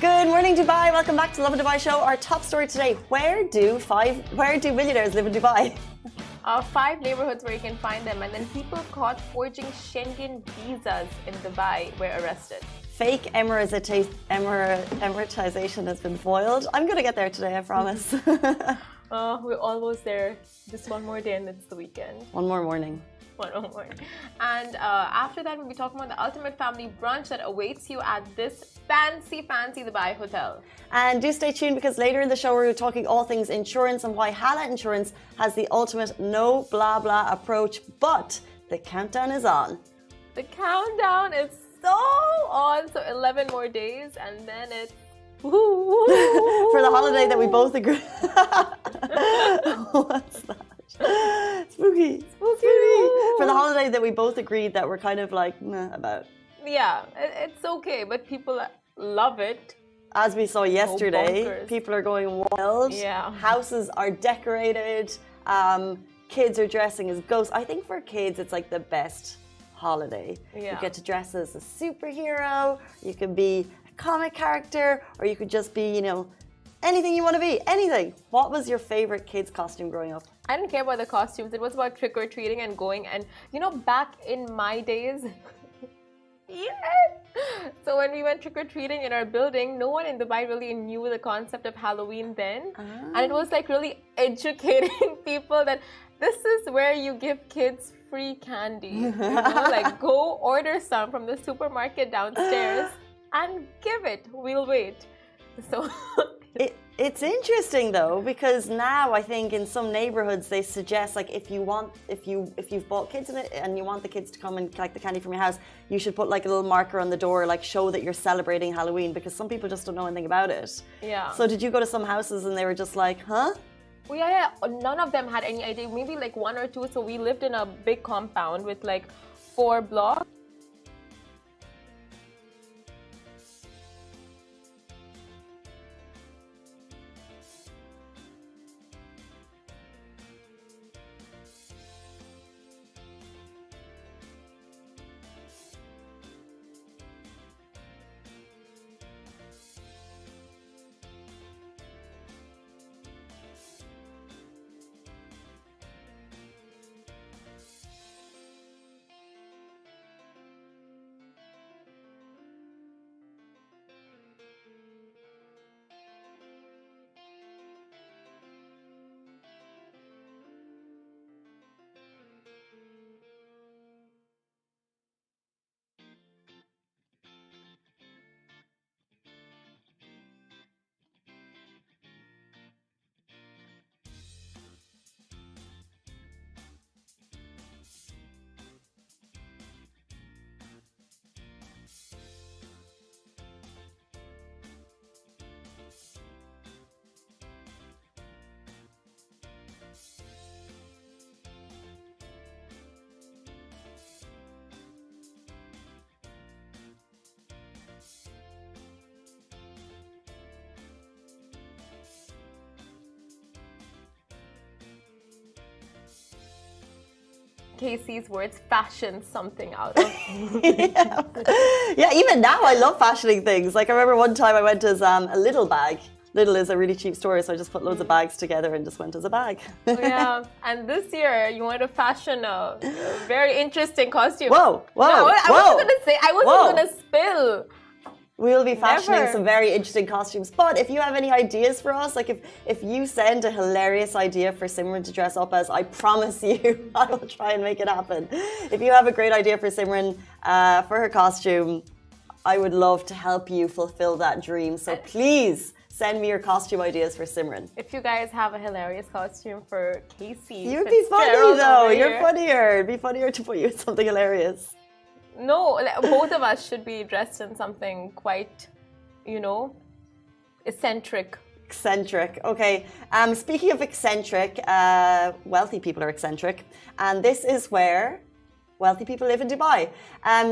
Good morning, Dubai. Welcome back to Lovin Dubai show. Our top story today: where do millionaires live in Dubai? 5 neighborhoods where you can find them, and then people caught forging Schengen visas in Dubai were arrested. Fake Emiratization has been foiled. I'm going to get there today, I promise. We're almost there. Just one more day and it's the weekend. One more morning. One more. And after that, we'll be talking about the ultimate family brunch that awaits you at this fancy Dubai hotel. And do stay tuned, because later in the show we're talking all things insurance and why Hala Insurance has the ultimate no blah blah approach. But the countdown is on. The countdown is so on. So 11 more days and then it's for the holiday that we both agree. What's that? Spooky. For the holiday that we both agreed that we're kind of like meh about. Yeah, it's okay, but people love it. As we saw yesterday, people are going wild. Yeah. Houses are decorated. Kids are dressing as ghosts. I think for kids, it's like the best holiday. Yeah. You get to dress as a superhero. You can be a comic character, or you could just be, anything you want to be. Anything. What was your favorite kids' costume growing up? I didn't care about the costumes. It was about trick-or-treating and going. And, back in my days... So when we went trick-or-treating in our building, no one in Dubai really knew the concept of Halloween then. And it was like really educating people that this is where you give kids free candy. Like go order some from the supermarket downstairs and give it. We'll wait. So it's interesting though, because now I think in some neighborhoods they suggest, like, if you've bought kids in it and you want the kids to come and collect the candy from your house, you should put like a little marker on the door, like show that you're celebrating Halloween, because some people just don't know anything about it. Yeah. So did you go to some houses and they were just like, huh? Well, yeah. None of them had any idea. Maybe like 1 or 2. So we lived in a big compound with like 4 blocks. Casey's words, fashion something out of. Yeah, even now I love fashioning things. Like I remember one time I went as a Little bag. Little is a really cheap store, so I just put loads of bags together and just went as a bag. Yeah, and this year you wanted to fashion a very interesting costume. Whoa. No, I wasn't going to say, I wasn't going to spill. We'll be fashioning some very interesting costumes. But if you have any ideas for us, like if you send a hilarious idea for Simran to dress up as, I promise you, I will try and make it happen. If you have a great idea for Simran for her costume, I would love to help you fulfill that dream. So please send me your costume ideas for Simran. If you guys have a hilarious costume for Casey. You'd be funny though. You're funnier. It'd be funnier to put you in something hilarious. No, both of us should be dressed in something quite, eccentric. Eccentric. Okay. Speaking of eccentric, wealthy people are eccentric. And this is where wealthy people live in Dubai.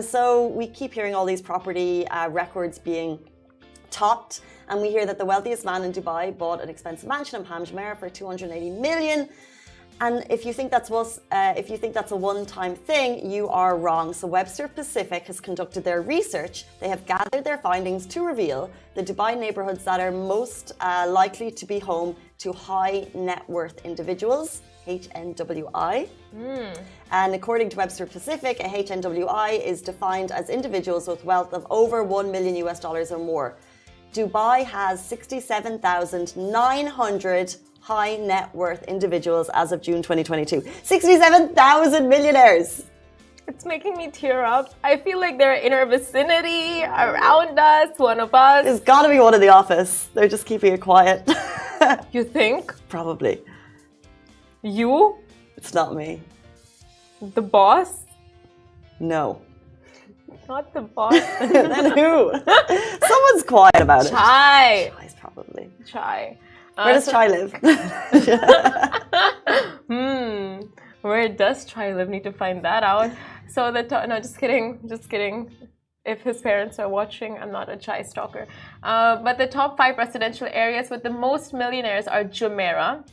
So we keep hearing all these property records being topped. And we hear that the wealthiest man in Dubai bought an expensive mansion in Palm Jumeirah for 280 million. And if you think that's a one-time thing, you are wrong. So Webster Pacific has conducted their research. They have gathered their findings to reveal the Dubai neighborhoods that are most likely to be home to high net worth individuals, HNWI. And according to Webster Pacific, a HNWI is defined as individuals with wealth of over $1 million or more. Dubai has 67,900 high net worth individuals as of June 2022. 67,000 millionaires. It's making me tear up. I feel like they're in our vicinity, around us, one of us. It's got to be one in the office. They're just keeping it quiet. You think? Probably. You? It's not me. The boss? No. Not the boss. Then who? Someone's quiet about it. Chai. Chai's probably. Chai. Where does Chai live? Where does Chai live? Need to find that out. So no, just kidding. Just kidding. If his parents are watching, I'm not a Chai stalker. But the top 5 residential areas with the most millionaires are Jumeirah,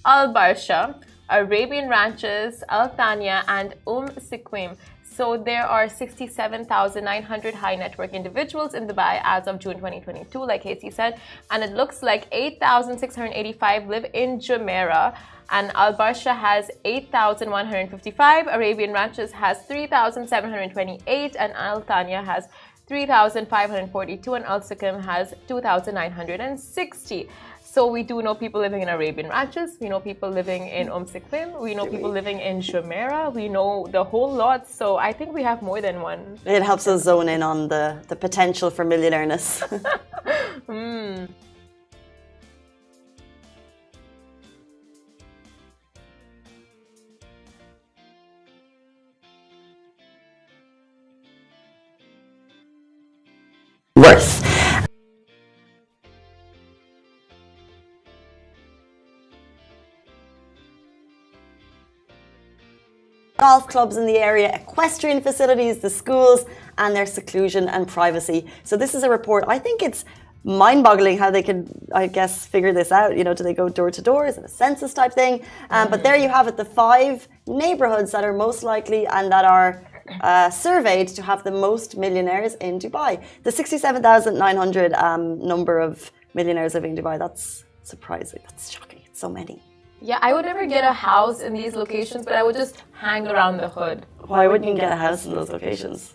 Al Barsha, Arabian Ranches, Al Thania, and Siqim. So there are 67,900 high net worth individuals in Dubai as of June 2022, like Casey said. And it looks like 8,685 live in Jumeirah. And Al Barsha has 8,155. Arabian Ranches has 3,728. And Al Thania has 3,542. And Al Siqim has 2,960. So we do know people living in Arabian Ranches. We know people living in Siqim. We know people living in Jumeirah. We know the whole lot. So I think we have more than one. It helps us zone in on the potential for millionaireness. Worth. Golf clubs in the area, equestrian facilities, the schools, and their seclusion and privacy. So this is a report. I think it's mind-boggling how they could, I guess, figure this out. You know, do they go door to door? Is it a census type thing? But there you have it, the 5 neighborhoods that are most likely and that are surveyed to have the most millionaires in Dubai. The 67,900 number of millionaires living in Dubai, that's surprising. That's shocking. It's so many. Yeah, I would never get a house in these locations, but I would just hang around the hood. Why wouldn't you get a house in those locations?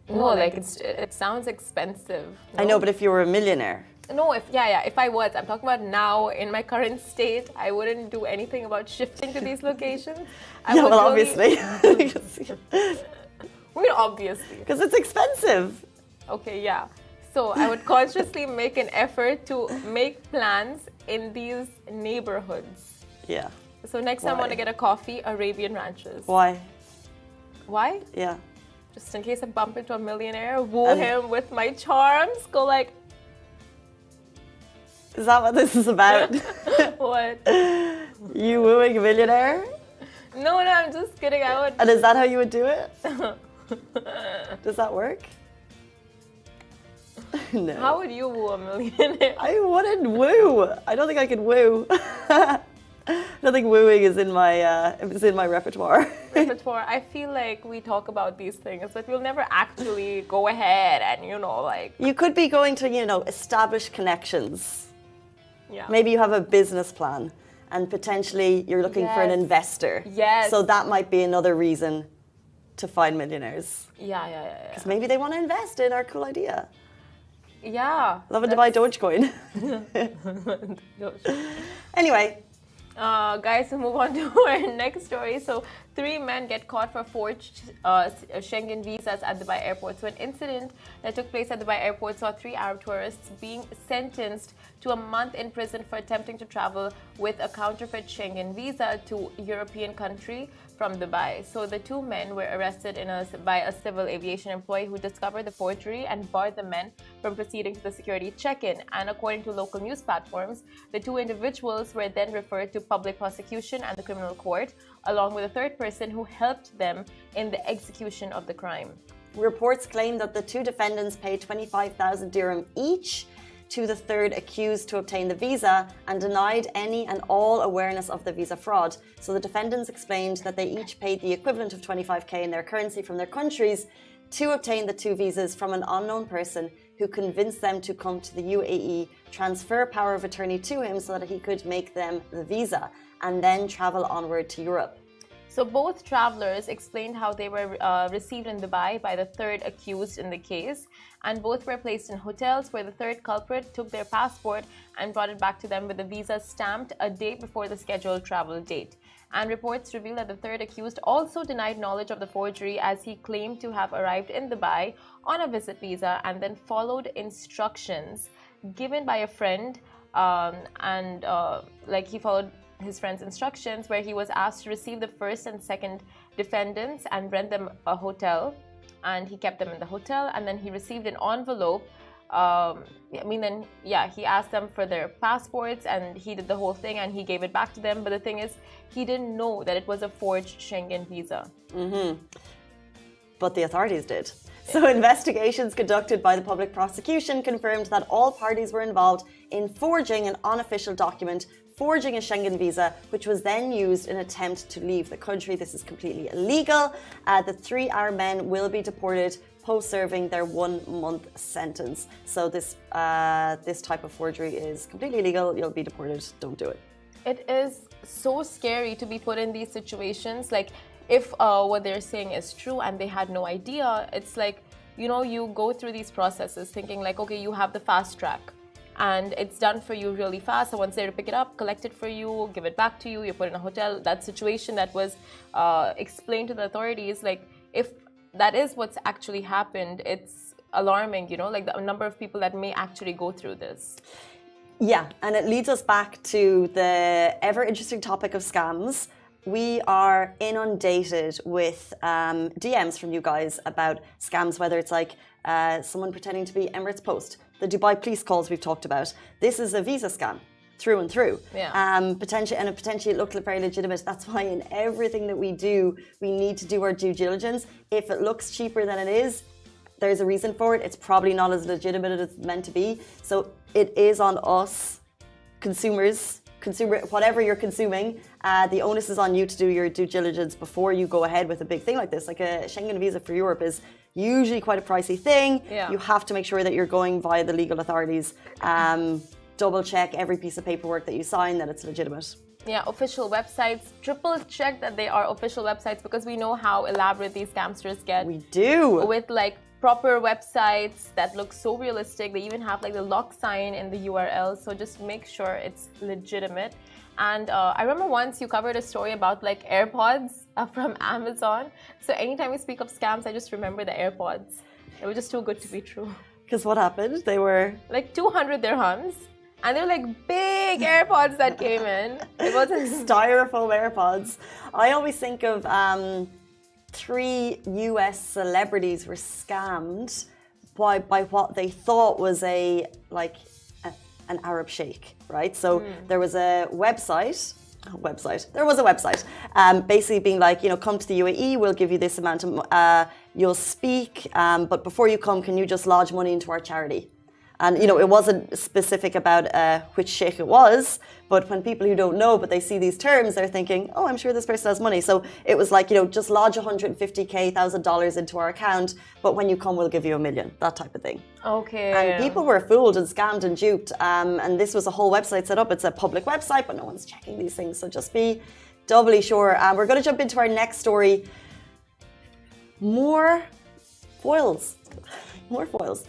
No, like it sounds expensive. No? I know, but if you were a millionaire. No, if I was, I'm talking about now in my current state, I wouldn't do anything about shifting to these locations. Obviously. I mean, obviously. Because it's expensive. Okay, yeah. So I would consciously make an effort to make plans in these neighborhoods. Yeah. So next time I want to get a coffee, Arabian Ranches. Why? Why? Yeah. Just in case I bump into a millionaire, woo him with my charms, go like... Is that what this is about? What? You wooing a millionaire? No, I'm just kidding. I would... And is that how you would do it? Does that work? No. How would you woo a millionaire? I wouldn't woo. I don't think I could woo. I don't think wooing is in my repertoire. I feel like we talk about these things, but we'll never actually go ahead and, like... You could be going to, establish connections. Yeah. Maybe you have a business plan and potentially you're looking for an investor. Yes. So that might be another reason to find millionaires. Yeah. Because maybe they want to invest in our cool idea. Yeah. Lovin Dubai Dogecoin. Anyway. Guys, we'll move on to our next story. So, 3 men get caught for forged Schengen visas at Dubai airport. So, an incident that took place at Dubai airport saw 3 Arab tourists being sentenced to a month in prison for attempting to travel with a counterfeit Schengen visa to a European country from Dubai. So the 2 men were arrested by a civil aviation employee who discovered the forgery and barred the men from proceeding to the security check-in. And according to local news platforms, the 2 individuals were then referred to public prosecution and the criminal court, along with a 3rd person who helped them in the execution of the crime. Reports claim that the 2 defendants paid 25,000 dirham each to the third accused to obtain the visa and denied any and all awareness of the visa fraud. So the defendants explained that they each paid the equivalent of 25k in their currency from their countries to obtain the 2 visas from an unknown person who convinced them to come to the UAE, transfer power of attorney to him so that he could make them the visa, and then travel onward to Europe. So both travelers explained how they were received in Dubai by the third accused in the case, and both were placed in hotels where the third culprit took their passport and brought it back to them with the visa stamped a day before the scheduled travel date. And reports reveal that the third accused also denied knowledge of the forgery, as he claimed to have arrived in Dubai on a visit visa and then followed instructions given by a friend, he followed his friend's instructions, where he was asked to receive the first and second defendants and rent them a hotel, and he kept them in the hotel, and then he received an envelope. He asked them for their passports, and he did the whole thing, and he gave it back to them. But the thing is, he didn't know that it was a forged Schengen visa. But the authorities did. So investigations conducted by the public prosecution confirmed that all parties were involved in forging an unofficial document, forging a Schengen visa, which was then used in an attempt to leave the country. This is completely illegal. The 3 Arab men will be deported post-serving their 1-month sentence. So this type of forgery is completely illegal. You'll be deported. Don't do it. It is so scary to be put in these situations. Like, if what they're saying is true and they had no idea, it's like, you go through these processes thinking like, okay, you have the fast track, and it's done for you really fast. Someone's there to pick it up, collect it for you, give it back to you, you're put in a hotel. That situation that was explained to the authorities, like, if that is what's actually happened, it's alarming, like the number of people that may actually go through this. Yeah, and it leads us back to the ever interesting topic of scams. We are inundated with DMs from you guys about scams, whether it's like someone pretending to be Emirates Post, the Dubai police calls we've talked about. This is a visa scam through and through. Yeah. Potentially it looked very legitimate. That's why in everything that we do, we need to do our due diligence. If it looks cheaper than it is, there's a reason for it. It's probably not as legitimate as it's meant to be. So it is on us, consumer, whatever you're consuming, the onus is on you to do your due diligence before you go ahead with a big thing like this. Like a Schengen visa for Europe is usually quite a pricey thing. Yeah. You have to make sure that you're going via the legal authorities. Double check every piece of paperwork that you sign that it's legitimate. Yeah, official websites. Triple check that they are official websites, because we know how elaborate these scamsters get. We do. With like proper websites that look so realistic. They even have like the lock sign in the URL. So just make sure it's legitimate. And I remember once you covered a story about like AirPods from Amazon. So anytime we speak of scams, I just remember the AirPods. It was just too good to be true. Because what happened? They were like 200 dirhams. And they were like big AirPods that came in. It wasn't styrofoam AirPods. I always think of 3 US celebrities were scammed by what they thought was an Arab sheikh, right? So there was a website. There was a website, basically being like, come to the UAE. We'll give you this amount of. You'll speak, but before you come, can you just lodge money into our charity? And, it wasn't specific about which sheikh it was, but when people who don't know, but they see these terms, they're thinking, oh, I'm sure this person has money. So it was like, just lodge $150,000 into our account, but when you come, we'll give you $1 million, that type of thing. Okay. And people were fooled and scammed and duped. And this was a whole website set up. It's a public website, but no one's checking these things. So just be doubly sure. We're going to jump into our next story. More foils. More foils.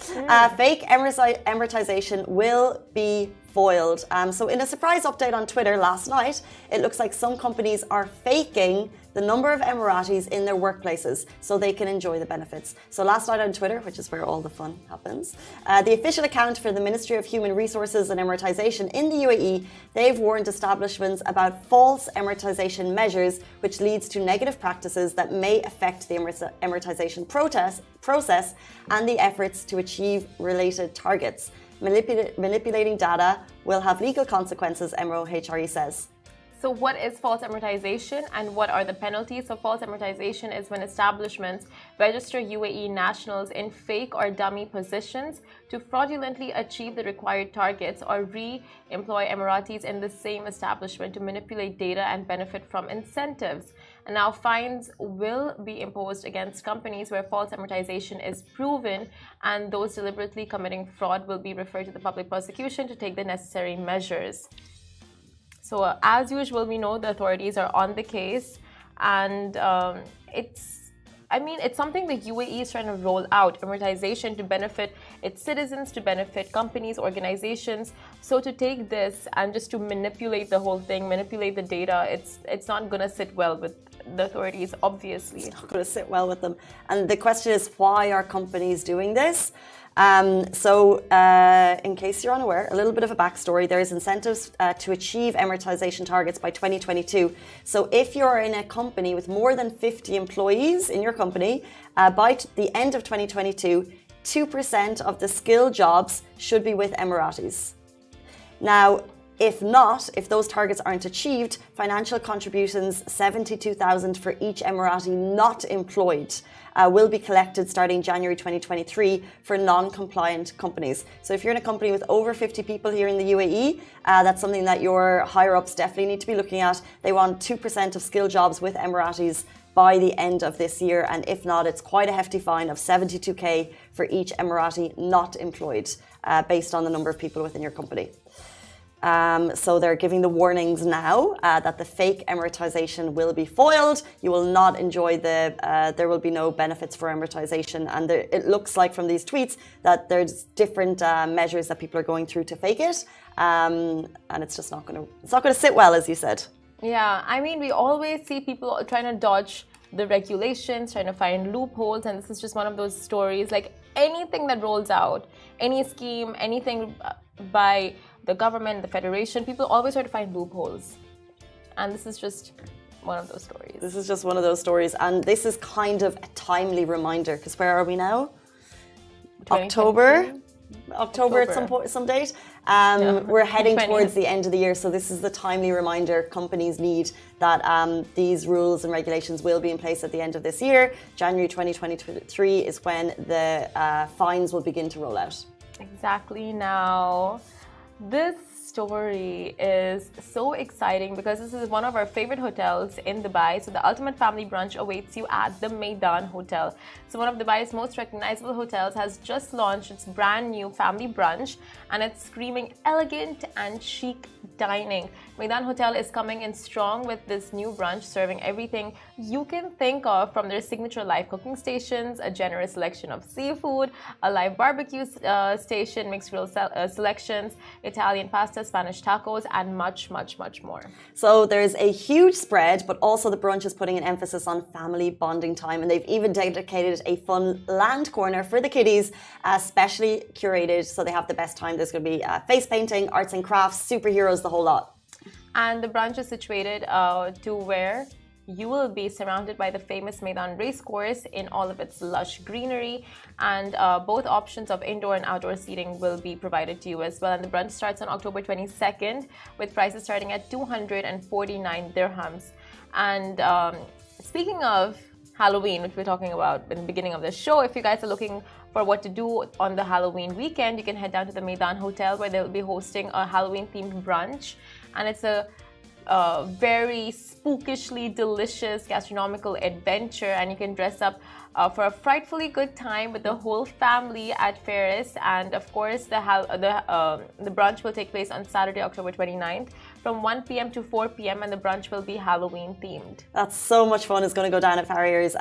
Fake Emiratization will be foiled. So in a surprise update on Twitter last night, it looks like some companies are faking the number of Emiratis in their workplaces so they can enjoy the benefits. So last night on Twitter, which is where all the fun happens, the official account for the Ministry of Human Resources and Emiratization in the UAE, they've warned establishments about false Emiratization measures, which leads to negative practices that may affect the Emiratization process and the efforts to achieve related targets. Manipulating data will have legal consequences, MRO HRE says. So what is false amortization and what are the penalties? So false amortization is when establishments register UAE nationals in fake or dummy positions to fraudulently achieve the required targets or re-employ Emiratis in the same establishment to manipulate data and benefit from incentives. And now fines will be imposed against companies where false amortization is proven, and those deliberately committing fraud will be referred to the public prosecution to take the necessary measures. So as usual, we know the authorities are on the case, and it's something the UAE is trying to roll out, amortization to benefit its citizens, to benefit companies, organizations. So to take this and just to manipulate the whole thing, manipulate the data, it's not going to sit well with the authorities, obviously. It's not going to sit well with them. And the question is, why are companies doing this? In case you're unaware, a little bit of a backstory, there's incentives to achieve amortization targets by 2022. So if you're in a company with more than 50 employees in your company, by the end of 2022, 2% of the skilled jobs should be with Emiratis. Now, if those targets aren't achieved, financial contributions, 72,000 for each Emirati not employed, will be collected starting January 2023 for non-compliant companies. So if you're in a company with over 50 people here in the UAE, that's something that your higher-ups definitely need to be looking at. They want 2% of skilled jobs with Emiratis by the end of this year, and if not, it's quite a hefty fine of 72k for each Emirati not employed, based on the number of people within your company. So they're giving the warnings now that the fake amortization will be foiled. You will not enjoy there will be no benefits for amortization. And it looks like from these tweets that there's different measures that people are going through to fake it. And it's just not going to sit well, as you said. Yeah, I mean, we always see people trying to dodge the regulations, trying to find loopholes. And this is just one of those stories. Like anything that rolls out, any scheme, anything by the government, the federation, people always try to find loopholes. And this is just one of those stories. This is just one of those stories. And this is kind of a timely reminder, because where are we now? October at some date. We're heading towards the end of the year. So this is the timely reminder companies need that these rules and regulations will be in place at the end of this year. January 2023 is when the fines will begin to roll out. Exactly. Now, this story is so exciting because this is one of our favorite hotels in Dubai. So the ultimate family brunch awaits you at the Meydan Hotel. So one of Dubai's most recognizable hotels has just launched its brand new family brunch, and it's screaming elegant and chic dining. Meydan Hotel is coming in strong with this new brunch, serving everything you can think of, from their signature live cooking stations, a generous selection of seafood, a live barbecue station, mixed grill selections, Italian pasta, Spanish tacos, and much, much, much more. So there's a huge spread, but also the brunch is putting an emphasis on family bonding time, and they've even dedicated a fun land corner for the kiddies, specially curated, so they have the best time. There's going to be face painting, arts and crafts, superheroes, the whole lot. And the brunch is situated to where you will be surrounded by the famous Meydan racecourse in all of its lush greenery, and both options of indoor and outdoor seating will be provided to you as well. And the brunch starts on October 22nd with prices starting at 249 dirhams. And speaking of Halloween, which we're talking about in the beginning of the show, if you guys are looking for what to do on the Halloween weekend, you can head down to the Meydan Hotel, where they'll be hosting a Halloween-themed brunch. And it's a very spookishly delicious gastronomical adventure, and you can dress up for a frightfully good time with the whole family at Ferris. And of course, the brunch will take place on Saturday, October 29th from 1 p.m. to 4 p.m. and the brunch will be Halloween themed. That's so much fun. It's going to go down at Farrier's.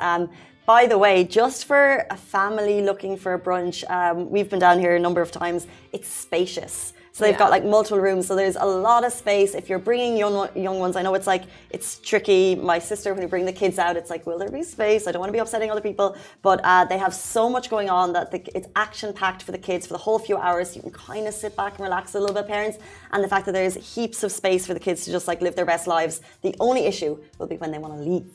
By the way, just for a family looking for a brunch, we've been down here a number of times. It's spacious. So they've got like multiple rooms, so there's a lot of space. If you're bringing young ones, I know it's tricky. My sister, when you bring the kids out, it's like, will there be space? I don't want to be upsetting other people. But they have so much going on that it's action-packed for the kids for the whole few hours. You can kind of sit back and relax a little bit, parents. And the fact that there's heaps of space for the kids to just like live their best lives. The only issue will be when they want to leave.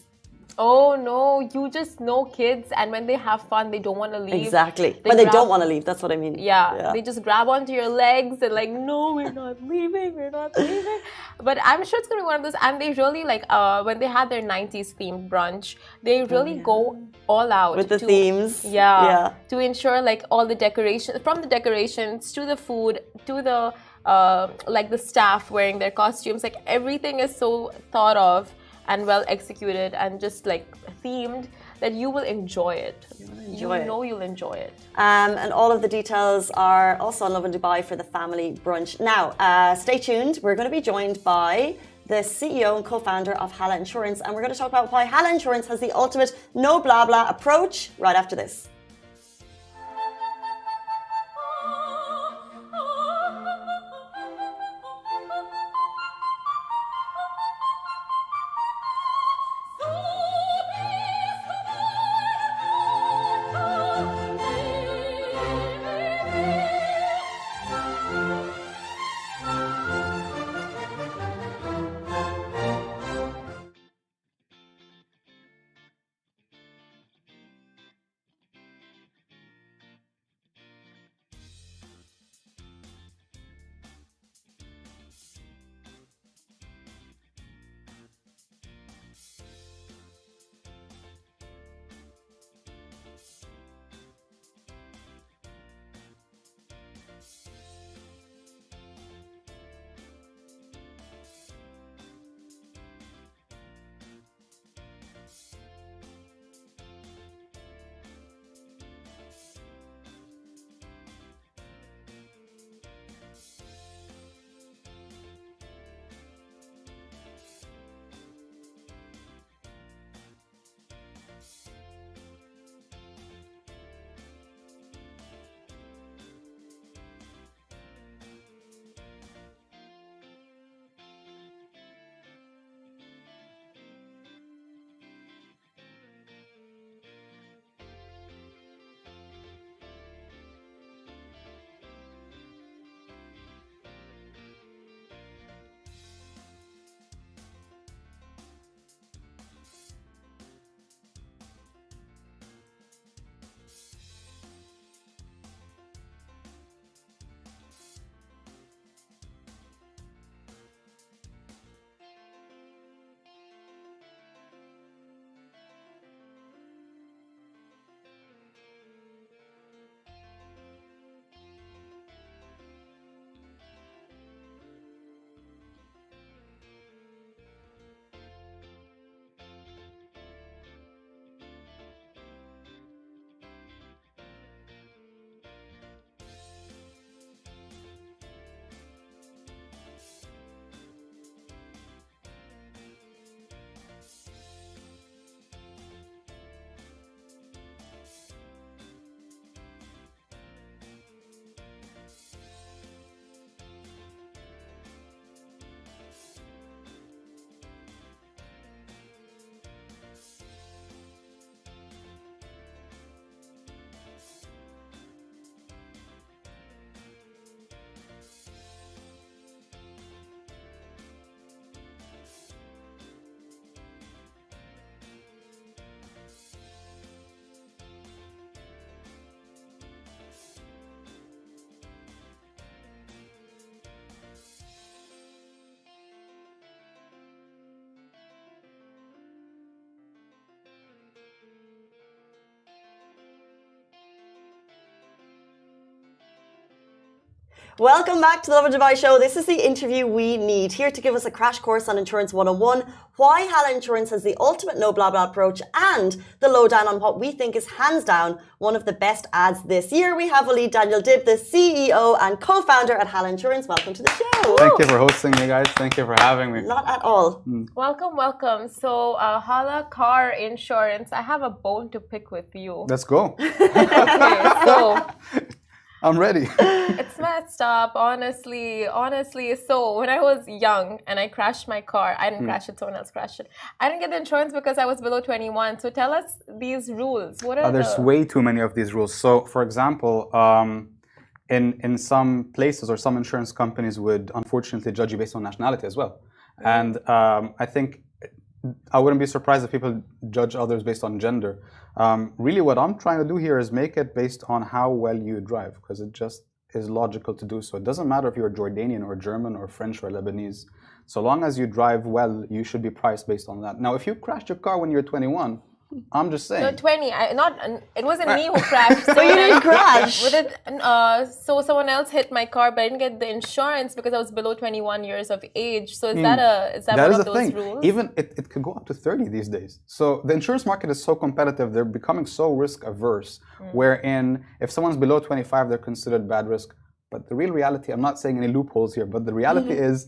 Oh no, you just know kids, and when they have fun, they don't want to leave. Exactly. When they don't want to leave, that's what I mean. Yeah, they just grab onto your legs and like, no, we're not leaving, we're not leaving. But I'm sure it's gonna be one of those. And they really like when they had their 90s themed brunch, they really go all out with the themes. Yeah, to ensure like all the decorations, from the decorations to the food to the like the staff wearing their costumes, like everything is so thought of and well executed and just like themed that you will enjoy it. You know you'll enjoy it. And all of the details are also on Lovin Dubai for the family brunch. Now, stay tuned. We're going to be joined by the CEO and co-founder of Hala Insurance, and we're going to talk about why Hala Insurance has the ultimate no blah blah approach right after this. Welcome back to the Lovin Dubai show. This is the interview we need. Here to give us a crash course on Insurance 101, why Hala Insurance has the ultimate no blah blah approach, and the lowdown on what we think is hands down one of the best ads this year. We have Walid Daniel Dib, the CEO and co-founder at Hala Insurance. Welcome to the show. Thank you for hosting me, guys. Thank you for having me. Not at all. Welcome, welcome. So, Hala Car Insurance, I have a bone to pick with you. Let's go. Okay, so I'm ready. it's messed up, honestly. So when I was young and I crashed my car, I didn't crash it, someone else crashed it. I didn't get the insurance because I was below 21. So tell us these rules. What are There's way too many of these rules. So, for example, in some places or some insurance companies would unfortunately judge you based on nationality as well. And I think I wouldn't be surprised if people judge others based on gender. Really, what I'm trying to do here is make it based on how well you drive, because it just is logical to do so. It doesn't matter if you're Jordanian or German or French or Lebanese. So long as you drive well, you should be priced based on that. Now, if you crashed your car when you're 21, I'm just saying. No, 20. It wasn't me who crashed. So you didn't crash. So someone else hit my car, but I didn't get the insurance because I was below 21 years of age. So is that one of those rules? Even it could go up to 30 these days. So the insurance market is so competitive, they're becoming so risk averse, wherein if someone's below 25, they're considered bad risk. But the real reality, I'm not saying any loopholes here, but the reality is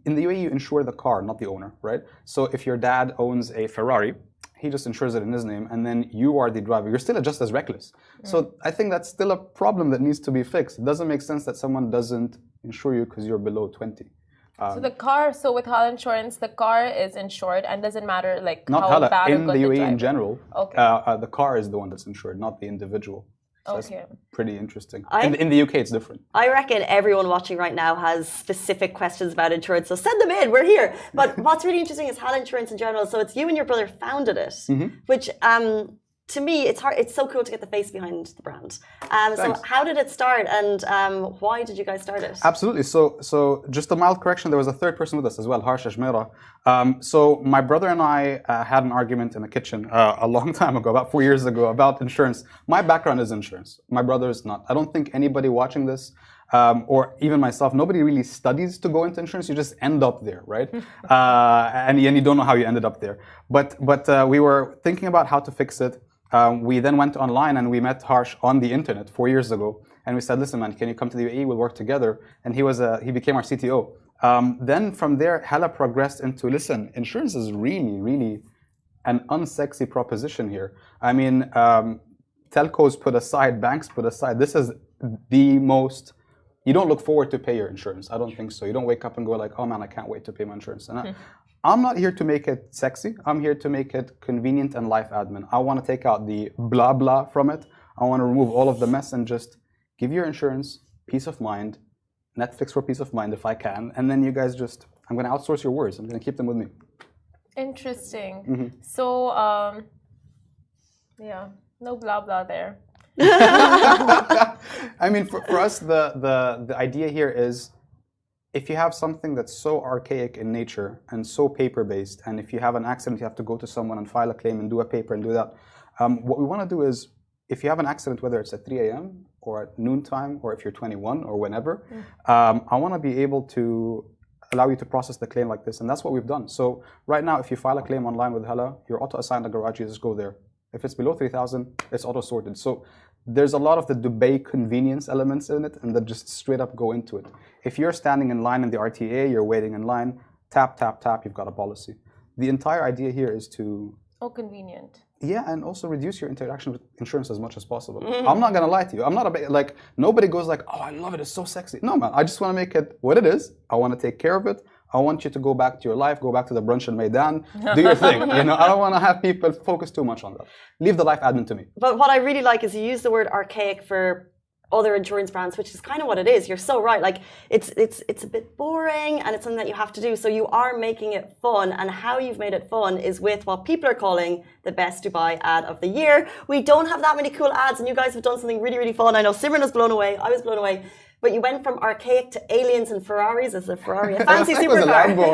in the UAE, you insure the car, not the owner, right? So if your dad owns a Ferrari, he just insures it in his name, and then you are the driver. You're still just as reckless. So I think that's still a problem that needs to be fixed. It doesn't make sense that someone doesn't insure you because you're below 20. So with Hala insurance, the car is insured, and doesn't matter like not how Hala, bad in or good the UAE driver. in general. Okay. The car is the one that's insured, not the individual. So Okay. that's pretty interesting. In the UK, it's different. I reckon everyone watching right now has specific questions about insurance, so send them in. We're here. But what's really interesting is Hala Insurance in general. So it's you and your brother founded it, which to me, it's hard. It's so cool to get the face behind the brand. So how did it start, and why did you guys start it? Absolutely. So just a mild correction. There was a third person with us as well, Harsh Ajmera. So my brother and I had an argument in the kitchen a long time ago, about 4 years ago, about insurance. My background is insurance. My brother is not. I don't think anybody watching this, or even myself, nobody really studies to go into insurance. You just end up there, right? And you don't know how you ended up there. But we were thinking about how to fix it. We then went online and we met Harsh on the internet 4 years ago, and we said, "Listen, man, can you come to the UAE? We'll work together." And he became our CTO. Then from there, Hala progressed into, listen, insurance is really, really an unsexy proposition here. I mean, telcos put aside, banks put aside. This is the most. You don't look forward to pay your insurance. I don't think so. You don't wake up and go like, "Oh man, I can't wait to pay my insurance." And I'm not here to make it sexy. I'm here to make it convenient and life admin. I want to take out the blah blah from it. I want to remove all of the mess and just give your insurance peace of mind, Netflix for peace of mind if I can, and then you guys just, I'm going to outsource your words. I'm going to keep them with me. Interesting. So, yeah, no blah blah there. I mean, for us, the idea here is, if you have something that's so archaic in nature and so paper-based, and if you have an accident, you have to go to someone and file a claim and do a paper and do that. What we want to do is, if you have an accident, whether it's at 3 a.m. or at noontime, or if you're 21 or whenever, I want to be able to allow you to process the claim like this, and that's what we've done. So right now, if you file a claim online with Hala, you're auto-assigned a garage, you just go there. If it's below 3,000, it's auto-sorted. So there's a lot of the Dubai convenience elements in it, and that just straight up go into it. If you're standing in line in the RTA, you're waiting in line, tap, tap, tap, you've got a policy. The entire idea here is to... Oh, convenient. Yeah, and also reduce your interaction with insurance as much as possible. I'm not going to lie to you. I'm not like, nobody goes like, "Oh, I love it, it's so sexy." No, man, I just want to make it what it is. I want to take care of it. I want you to go back to your life, go back to the brunch in Maidan, do your thing. I don't want to have people focus too much on that. Leave the life admin to me. But what I really like is you use the word archaic for other insurance brands, which is kind of what it is. You're so right. Like it's a bit boring, and it's something that you have to do. So you are making it fun, and how you've made it fun is with what people are calling the best Dubai ad of the year. We don't have that many cool ads, and you guys have done something really, really fun. I know Simran was blown away. I was blown away. But you went from archaic to aliens and Ferraris. Is a Ferrari a fancy supercar? A Lambo.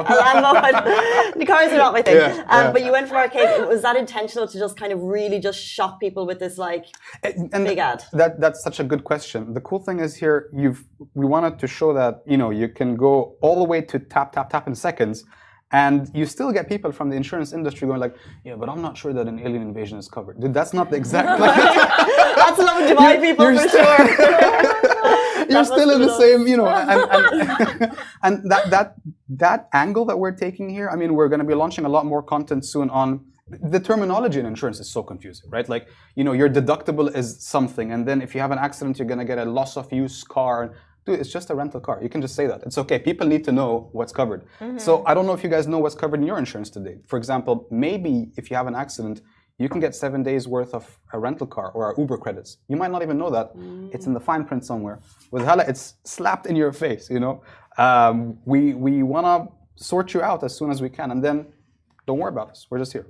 The cars are not my thing. But you went from archaic. Was that intentional to just kind of really just shock people with this big ad? That's such a good question. The cool thing is here, we wanted to show that you can go all the way to tap tap tap in seconds, and you still get people from the insurance industry going like, "Yeah, but I'm not sure that an alien invasion is covered." Dude, that's not the exact. That's Lovin Dubai people for sure. You're still in the same, and that angle that we're taking here. I mean, we're going to be launching a lot more content soon on the terminology in insurance is so confusing, right? Like, your deductible is something, and then if you have an accident, you're going to get a loss of use car. Dude, it's just a rental car. You can just say that. It's okay. People need to know what's covered. So I don't know if you guys know what's covered in your insurance today. For example, maybe if you have an accident, you can get 7 days worth of a rental car or Uber credits. You might not even know that. It's in the fine print somewhere. With Hala, it's slapped in your face, We want to sort you out as soon as we can. And then don't worry about us. We're just here.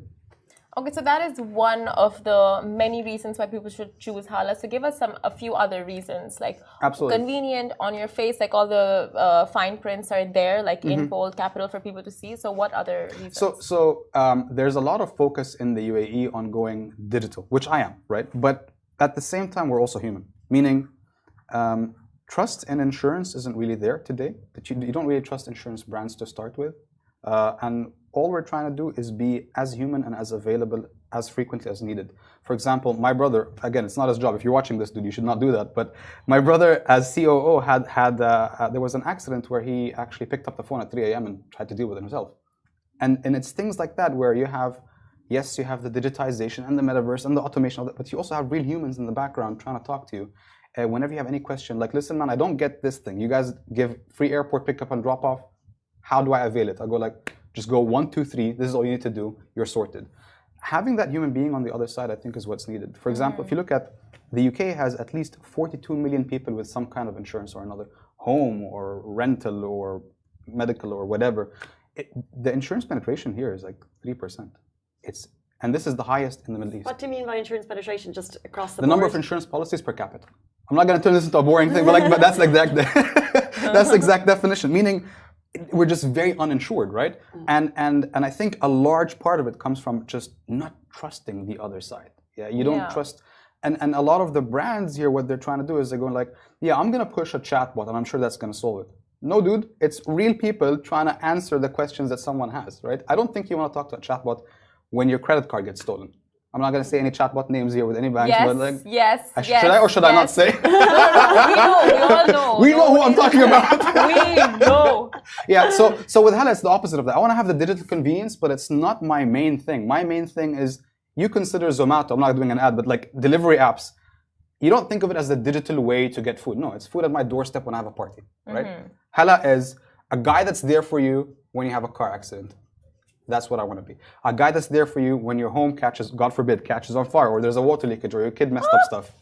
Okay, so that is one of the many reasons why people should choose Hala. So give us a few other reasons, like Absolutely. Convenient, on your face, like all the fine prints are there, like in bold capital for people to see. So what other reasons? So there's a lot of focus in the UAE on going digital, which I am, right? But at the same time, we're also human, meaning trust in insurance isn't really there today. That you don't really trust insurance brands to start with, and all we're trying to do is be as human and as available as frequently as needed. For example, my brother, again, it's not his job. If you're watching this, dude, you should not do that. But my brother, as COO, there was an accident where he actually picked up the phone at 3 a.m. and tried to deal with it himself. And it's things like that where you have the digitization and the metaverse and the automation of it, but you also have real humans in the background trying to talk to you. Whenever you have any question, like, listen, man, I don't get this thing. You guys give free airport pickup and drop off. How do I avail it? I go like, just go 1, 2, 3. This is all you need to do. You're sorted. Having that human being on the other side, I think, is what's needed. For example, if you look at the UK, has at least 42 million people with some kind of insurance or another, home or rental or medical or whatever. The insurance penetration here is like 3%. And this is the highest in the Middle East. What do you mean by insurance penetration? Just across the board? The number of insurance policies per capita. I'm not going to turn this into a boring thing, but that's the exact definition. Meaning, we're just very uninsured, right? And I think a large part of it comes from just not trusting the other side. Yeah, you don't trust. And a lot of the brands here, what they're trying to do is they're going like, yeah, I'm going to push a chatbot and I'm sure that's going to solve it. No, dude, it's real people trying to answer the questions that someone has, right? I don't think you want to talk to a chatbot when your credit card gets stolen. I'm not going to say any chatbot names here with any banks, but like, should I or should I not say? We all know. We know who I'm talking about. We know. Yeah, so with Hala, it's the opposite of that. I want to have the digital convenience, but it's not my main thing. My main thing is, you consider Zomato, I'm not doing an ad, but like delivery apps, you don't think of it as the digital way to get food. No, it's food at my doorstep when I have a party, right? Hala is a guy that's there for you when you have a car accident. That's what I want to be. A guy that's there for you when your home catches, God forbid, catches on fire, or there's a water leakage, or your kid messed up stuff.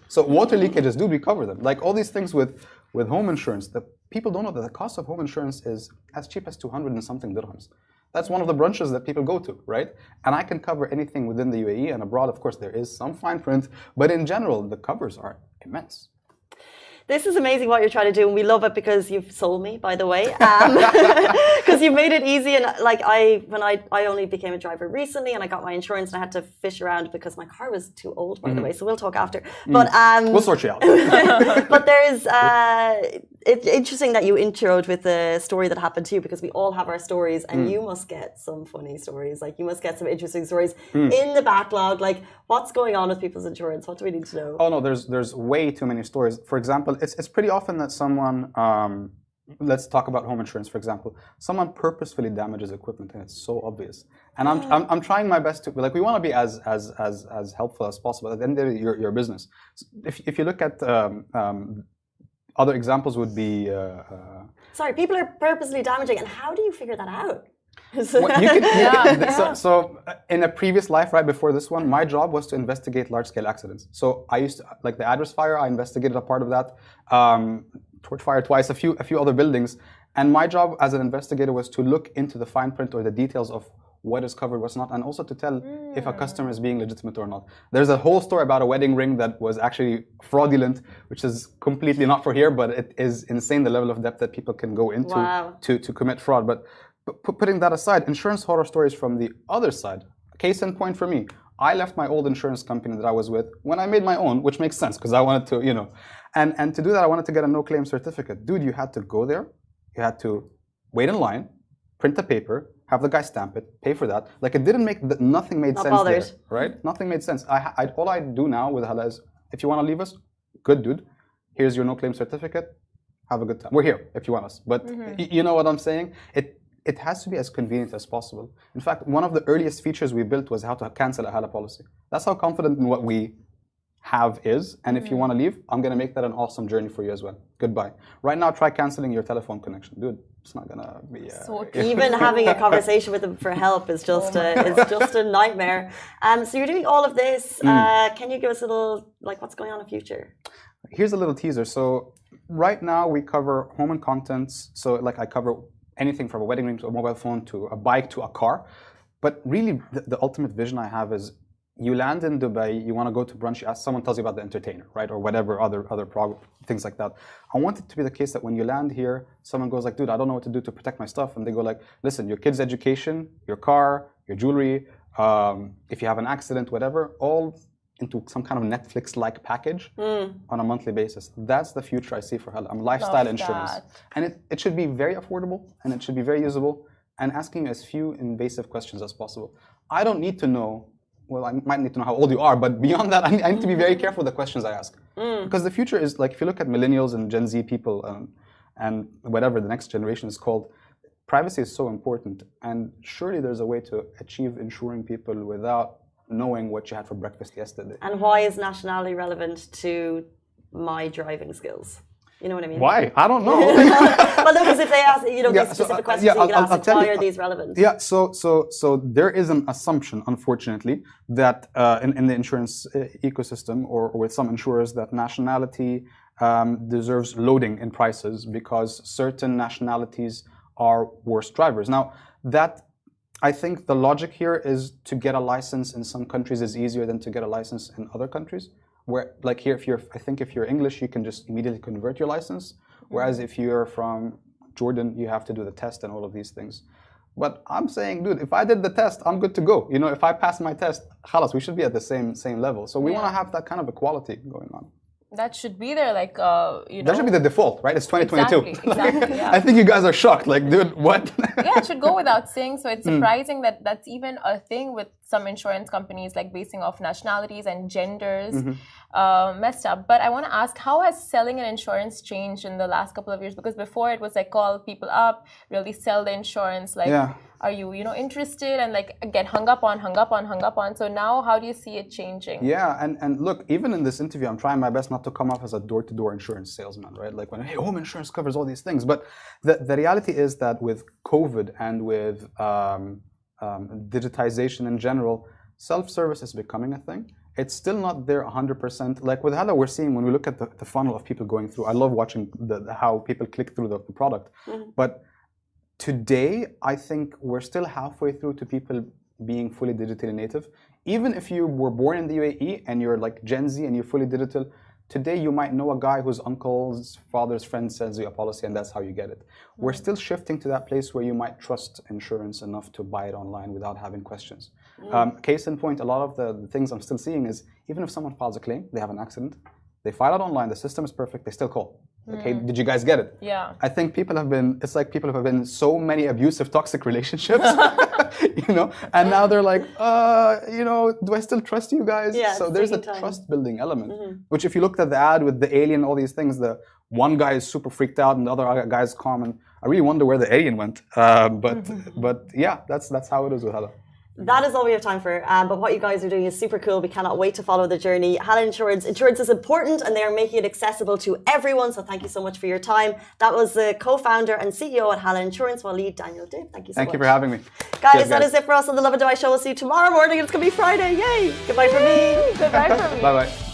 So water leakages, dude, we cover them. Like all these things with home insurance, the people don't know that the cost of home insurance is as cheap as 200 and something dirhams. That's one of the branches that people go to, right? And I can cover anything within the UAE and abroad. Of course, there is some fine print, but in general, the covers are immense. This is amazing what you're trying to do, and we love it because you've sold me, by the way. Because you've made it easy, and like I only became a driver recently, and I got my insurance, and I had to fish around because my car was too old, by the way. So we'll talk after. But we'll sort you out. But there's it's interesting that you introed with the story that happened to you, because we all have our stories, and you must get some funny stories. Like you must get some interesting stories in the backlog. Like what's going on with people's insurance? What do we need to know? Oh no, there's way too many stories. For example, it's pretty often that someone, let's talk about home insurance, for example. Someone purposefully damages equipment, and it's so obvious. And I'm trying my best to, like, we want to be as helpful as possible. At the end of the day, your business. If you look at other examples would be. Sorry, people are purposely damaging, and how do you figure that out? So in a previous life, right before this one, my job was to investigate large-scale accidents. So I used to, like the address fire, I investigated a part of that. Torch fire twice, a few other buildings. And my job as an investigator was to look into the fine print or the details of what is covered, what's not, and also to tell if a customer is being legitimate or not. There's a whole story about a wedding ring that was actually fraudulent, which is completely not for here, but it is insane the level of depth that people can go into to commit fraud. But putting that aside, insurance horror stories from the other side. Case in point for me, I left my old insurance company that I was with when I made my own, which makes sense because I wanted to, and to do that, I wanted to get a no-claim certificate. Dude, you had to go there, you had to wait in line, print the paper, have the guy stamp it, pay for that. Like it didn't make, nothing made sense there, right? Nothing made sense. All I do now with Hala is, if you want to leave us, good dude, here's your no-claim certificate, have a good time. We're here if you want us. But you know what I'm saying? It has to be as convenient as possible. In fact, one of the earliest features we built was how to cancel a Hala policy. That's how confident in what we have is. And if you want to leave, I'm going to make that an awesome journey for you as well. Goodbye. Right now, try canceling your telephone connection. Dude, it's not going to be... Even having a conversation with them for help is just a nightmare. So you're doing all of this. Can you give us a little, like, what's going on in the future? Here's a little teaser. So right now, we cover home and contents. So like I cover anything from a wedding ring to a mobile phone to a bike to a car. But really, the ultimate vision I have is you land in Dubai, you want to go to brunch, someone tells you about the entertainer, right? Or whatever other things like that. I want it to be the case that when you land here, someone goes like, dude, I don't know what to do to protect my stuff. And they go like, listen, your kid's education, your car, your jewelry, if you have an accident, whatever, all into some kind of Netflix-like package on a monthly basis. That's the future I see for Hala. Lifestyle insurance. And it should be very affordable and it should be very usable and asking as few invasive questions as possible. I don't need to know, well, I might need to know how old you are, but beyond that, I need to be very careful with the questions I ask. Because the future is like, if you look at millennials and Gen Z people and whatever the next generation is called, privacy is so important. And surely there's a way to achieve insuring people without knowing what you had for breakfast yesterday. And why is nationality relevant to my driving skills? You know what I mean? Why? I don't know. Well, no, because if they ask, these specific questions, you can ask, why are these relevant? Yeah, so there is an assumption, unfortunately, that in the insurance ecosystem or with some insurers that nationality deserves loading in prices because certain nationalities are worse drivers. Now, that I think the logic here is to get a license in some countries is easier than to get a license in other countries. Where, like here, I think if you're English, you can just immediately convert your license. Whereas if you're from Jordan, you have to do the test and all of these things. But I'm saying, dude, if I did the test, I'm good to go. If I pass my test, khalas, we should be at the same level. So we want to have that kind of equality going on. That should be there, like, That should be the default, right? It's 2022. Exactly, yeah. I think you guys are shocked. Like, dude, what? Yeah, it should go without saying. So it's surprising that that's even a thing with some insurance companies, like basing off nationalities and genders, messed up. But I want to ask, how has selling an insurance changed in the last couple of years? Because before it was like call people up, really sell the insurance, like, are you, interested, and like get hung up on. So now, how do you see it changing? Yeah, and look, even in this interview, I'm trying my best not to come off as a door-to-door insurance salesman, right? Like when, hey, home insurance covers all these things. But the reality is that with COVID and with digitization in general, self-service is becoming a thing. It's still not there 100%. Like with Hala, we're seeing when we look at the funnel of people going through. I love watching how people click through the product, but today, I think we're still halfway through to people being fully digitally native. Even if you were born in the UAE and you're like Gen Z and you're fully digital, today you might know a guy whose uncle's father's friend sells you a policy and that's how you get it. We're still shifting to that place where you might trust insurance enough to buy it online without having questions. Case in point, a lot of the things I'm still seeing is even if someone files a claim, they have an accident, they file it online, the system is perfect, they still call. Okay, did you guys get it? Yeah. I think people have been in so many abusive, toxic relationships, and now they're like, do I still trust you guys? Yeah, so there's a trust building element, which if you looked at the ad with the alien, all these things, the one guy is super freaked out and the other guy is calm, and I really wonder where the alien went. But yeah, that's how it is with Hala. That is all we have time for. But what you guys are doing is super cool. We cannot wait to follow the journey. Hala Insurance. Insurance is important and they are making it accessible to everyone. So thank you so much for your time. That was the co-founder and CEO at Hala Insurance, Waleed Daniel Dib. Thank you so much. Thank you for having me. Guys, that is it for us on the Lovin Dubai show. We'll see you tomorrow morning. It's going to be Friday. Yay. Goodbye from me. Goodbye from me. Bye-bye.